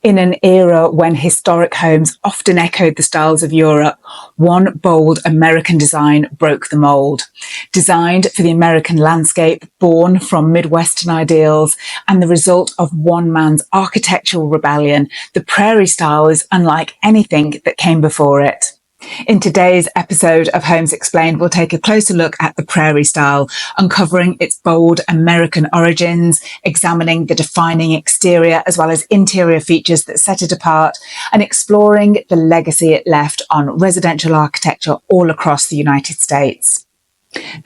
In an era when historic homes often echoed the styles of Europe, one bold American design broke the mold. Designed for the American landscape, born from Midwestern ideals, and the result of one man's architectural rebellion, the Prairie Style is unlike anything that came before it. In today's episode of Homes Explained, we'll take a closer look at the Prairie Style, uncovering its bold American origins, examining the defining exterior as well as interior features that set it apart, and exploring the legacy it left on residential architecture all across the United States.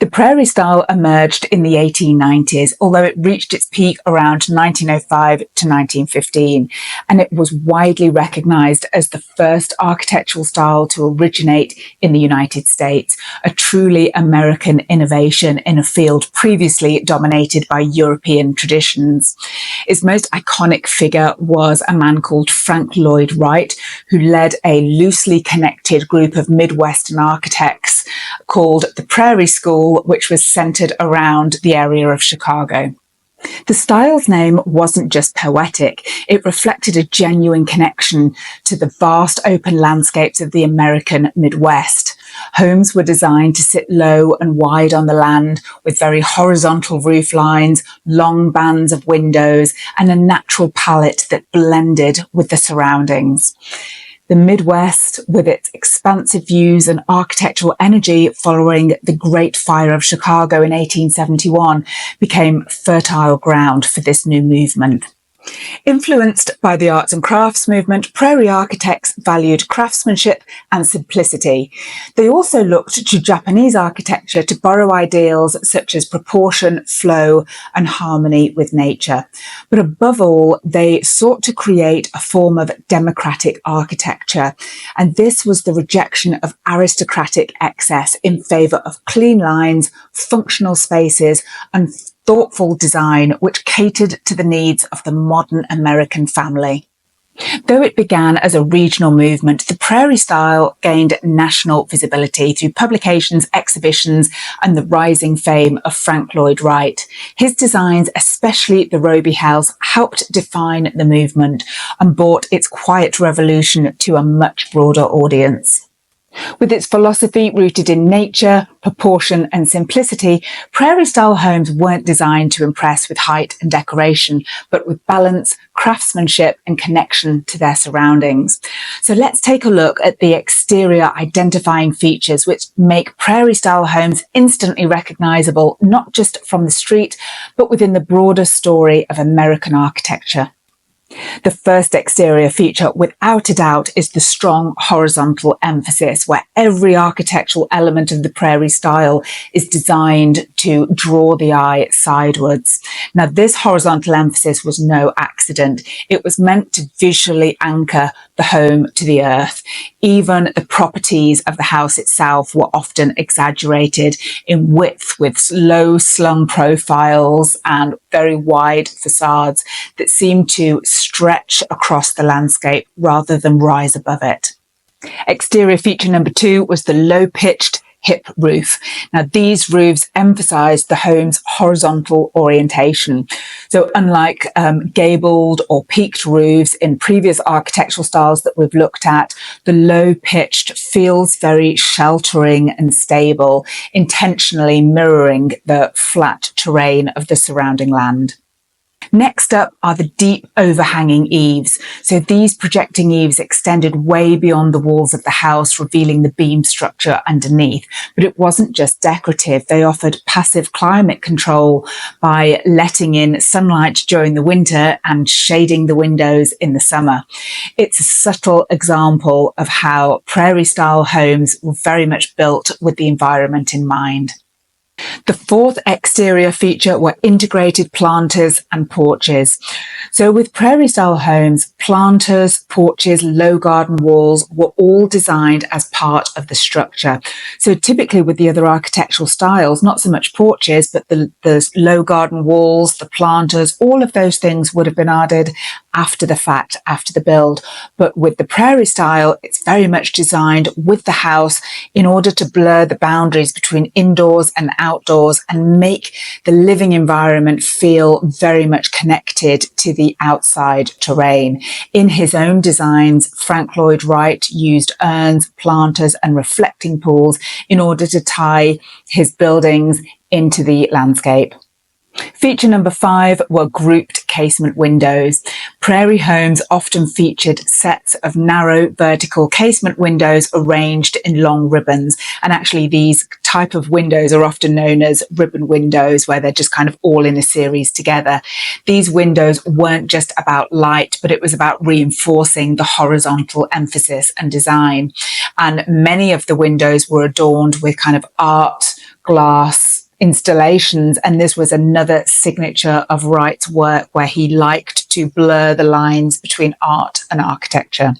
The Prairie Style emerged in the 1890s, although it reached its peak around 1905 to 1915, and it was widely recognized as the first architectural style to originate in the United States, a truly American innovation in a field previously dominated by European traditions. Its most iconic figure was a man called Frank Lloyd Wright, who led a loosely connected group of Midwestern architects called the Prairie School, which was centered around the area of Chicago. The style's name wasn't just poetic, it reflected a genuine connection to the vast open landscapes of the American Midwest. Homes were designed to sit low and wide on the land, with very horizontal roof lines, long bands of windows, and a natural palette that blended with the surroundings. The Midwest, with its expansive views and architectural energy following the Great Fire of Chicago in 1871, became fertile ground for this new movement. Influenced by the arts and crafts movement, Prairie architects valued craftsmanship and simplicity. They also looked to Japanese architecture to borrow ideals such as proportion, flow, and harmony with nature. But above all, they sought to create a form of democratic architecture, and this was the rejection of aristocratic excess in favour of clean lines, functional spaces, and thoughtful design which catered to the needs of the modern American family. Though it began as a regional movement, the Prairie Style gained national visibility through publications, exhibitions, and the rising fame of Frank Lloyd Wright. His designs, especially the Roby House, helped define the movement and brought its quiet revolution to a much broader audience. With its philosophy rooted in nature, proportion, and simplicity, Prairie Style homes weren't designed to impress with height and decoration, but with balance, craftsmanship, and connection to their surroundings. So let's take a look at the exterior identifying features which make Prairie Style homes instantly recognizable, not just from the street, but within the broader story of American architecture. The first exterior feature, without a doubt, is the strong horizontal emphasis, where every architectural element of the Prairie Style is designed to draw the eye sidewards. Now, this horizontal emphasis was no accident. It was meant to visually anchor the home to the earth. Even the properties of the house itself were often exaggerated in width, with low slung profiles and very wide facades that seemed to stretch across the landscape rather than rise above it. Exterior feature number 2 was the low-pitched hip roof. Now, these roofs emphasized the home's horizontal orientation. So unlike gabled or peaked roofs in previous architectural styles that we've looked at, the low-pitched feels very sheltering and stable, intentionally mirroring the flat terrain of the surrounding land. Next up are the deep overhanging eaves. So these projecting eaves extended way beyond the walls of the house, revealing the beam structure underneath. But it wasn't just decorative. They offered passive climate control by letting in sunlight during the winter and shading the windows in the summer. It's a subtle example of how Prairie Style homes were very much built with the environment in mind. The fourth exterior feature were integrated planters and porches. So with Prairie Style homes, planters, porches, low garden walls were all designed as part of the structure. So typically with the other architectural styles, not so much porches, but the low garden walls, the planters, all of those things would have been added after the fact, after the build. But with the Prairie Style, it's very much designed with the house in order to blur the boundaries between indoors and outdoors and make the living environment feel very much connected to the outside terrain. In his own designs, Frank Lloyd Wright used urns, planters and reflecting pools in order to tie his buildings into the landscape. Feature number 5 were grouped casement windows. Prairie homes often featured sets of narrow vertical casement windows arranged in long ribbons. And actually these type of windows are often known as ribbon windows, where they're just kind of all in a series together. These windows weren't just about light, but it was about reinforcing the horizontal emphasis and design. And many of the windows were adorned with kind of art, glass, installations, and this was another signature of Wright's work, where he liked to blur the lines between art and architecture.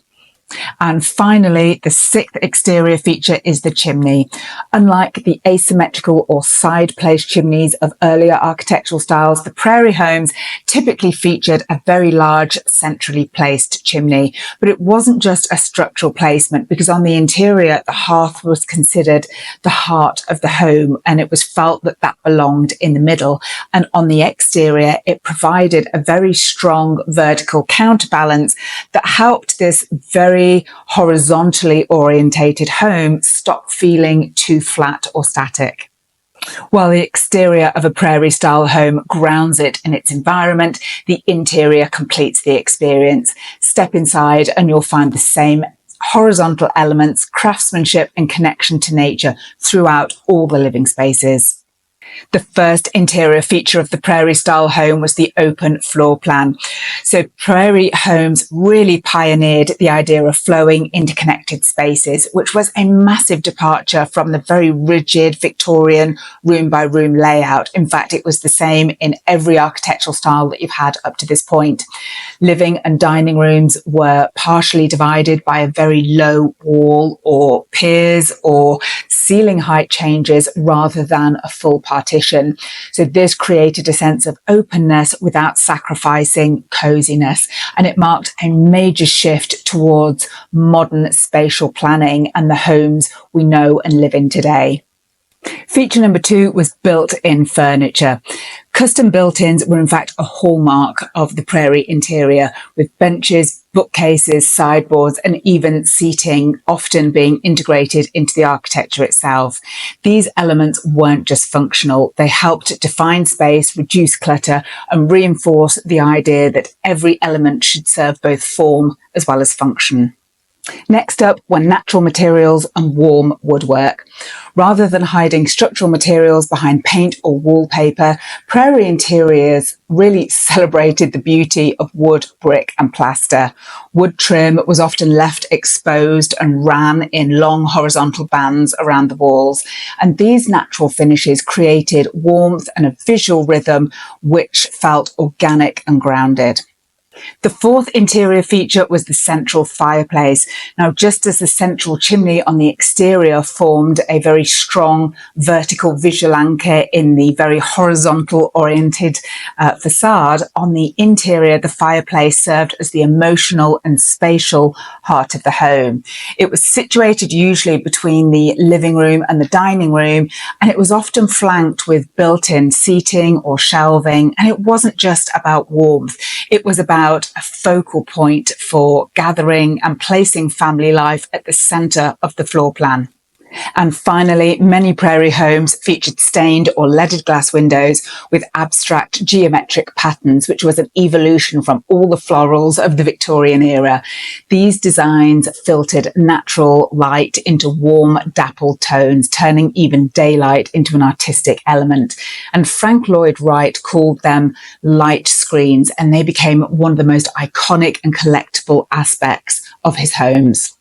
And finally, the 6th exterior feature is the chimney. Unlike the asymmetrical or side-placed chimneys of earlier architectural styles, the Prairie homes typically featured a very large centrally placed chimney. But it wasn't just a structural placement, because on the interior, the hearth was considered the heart of the home, and it was felt that that belonged in the middle. And on the exterior, it provided a very strong vertical counterbalance that helped this very horizontally orientated home stop feeling too flat or static. While the exterior of a Prairie style home grounds it in its environment, the interior completes the experience. Step inside and you'll find the same horizontal elements, craftsmanship and connection to nature throughout all the living spaces. The first interior feature of the Prairie style home was the open floor plan. So Prairie homes really pioneered the idea of flowing interconnected spaces, which was a massive departure from the very rigid Victorian room by room layout. In fact, it was the same in every architectural style that you've had up to this point. Living and dining rooms were partially divided by a very low wall or piers or ceiling height changes rather than a full partition. So this created a sense of openness without sacrificing coziness, and it marked a major shift towards modern spatial planning and the homes we know and live in today. Feature number 2 was built-in furniture. Custom built-ins were in fact a hallmark of the Prairie interior, with benches, bookcases, sideboards, and even seating often being integrated into the architecture itself. These elements weren't just functional, they helped define space, reduce clutter, and reinforce the idea that every element should serve both form as well as function. Next up were natural materials and warm woodwork. Rather than hiding structural materials behind paint or wallpaper, Prairie interiors really celebrated the beauty of wood, brick and plaster. Wood trim was often left exposed and ran in long horizontal bands around the walls, and these natural finishes created warmth and a visual rhythm which felt organic and grounded. The 4th interior feature was the central fireplace. Now, just as the central chimney on the exterior formed a very strong vertical visual anchor in the very horizontal oriented facade, on the interior, the fireplace served as the emotional and spatial heart of the home. It was situated usually between the living room and the dining room, and it was often flanked with built-in seating or shelving. And it wasn't just about warmth. It was about a focal point for gathering and placing family life at the centre of the floor plan. And finally, many Prairie homes featured stained or leaded glass windows with abstract geometric patterns, which was an evolution from all the florals of the Victorian era. These designs filtered natural light into warm, dappled tones, turning even daylight into an artistic element. And Frank Lloyd Wright called them light screens, and they became one of the most iconic and collectible aspects of his homes.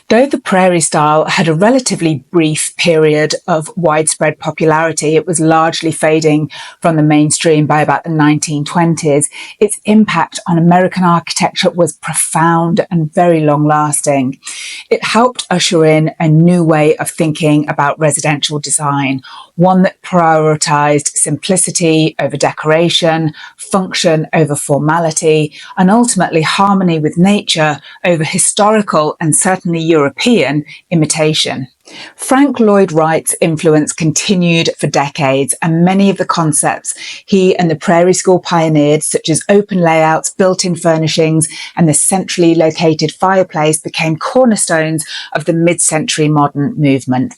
Though the Prairie style had a relatively brief period of widespread popularity, it was largely fading from the mainstream by about the 1920s. Its impact on American architecture was profound and very long-lasting. It helped usher in a new way of thinking about residential design, one that prioritized simplicity over decoration, function over formality, and ultimately harmony with nature over historical and certainly European imitation. Frank Lloyd Wright's influence continued for decades, and many of the concepts he and the Prairie School pioneered, such as open layouts, built-in furnishings, and the centrally located fireplace, became cornerstones of the mid-century modern movement.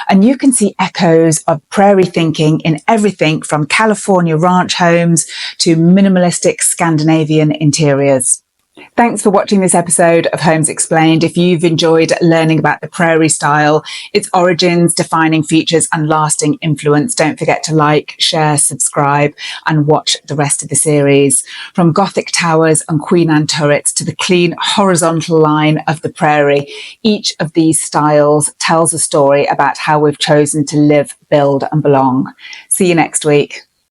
And you can see echoes of Prairie thinking in everything from California ranch homes to minimalistic Scandinavian interiors. Thanks for watching this episode of Homes Explained. If you've enjoyed learning about the Prairie style, its origins, defining features, and lasting influence, don't forget to like, share, subscribe, and watch the rest of the series. From Gothic towers and Queen Anne turrets to the clean horizontal line of the Prairie, each of these styles tells a story about how we've chosen to live, build, and belong. See you next week.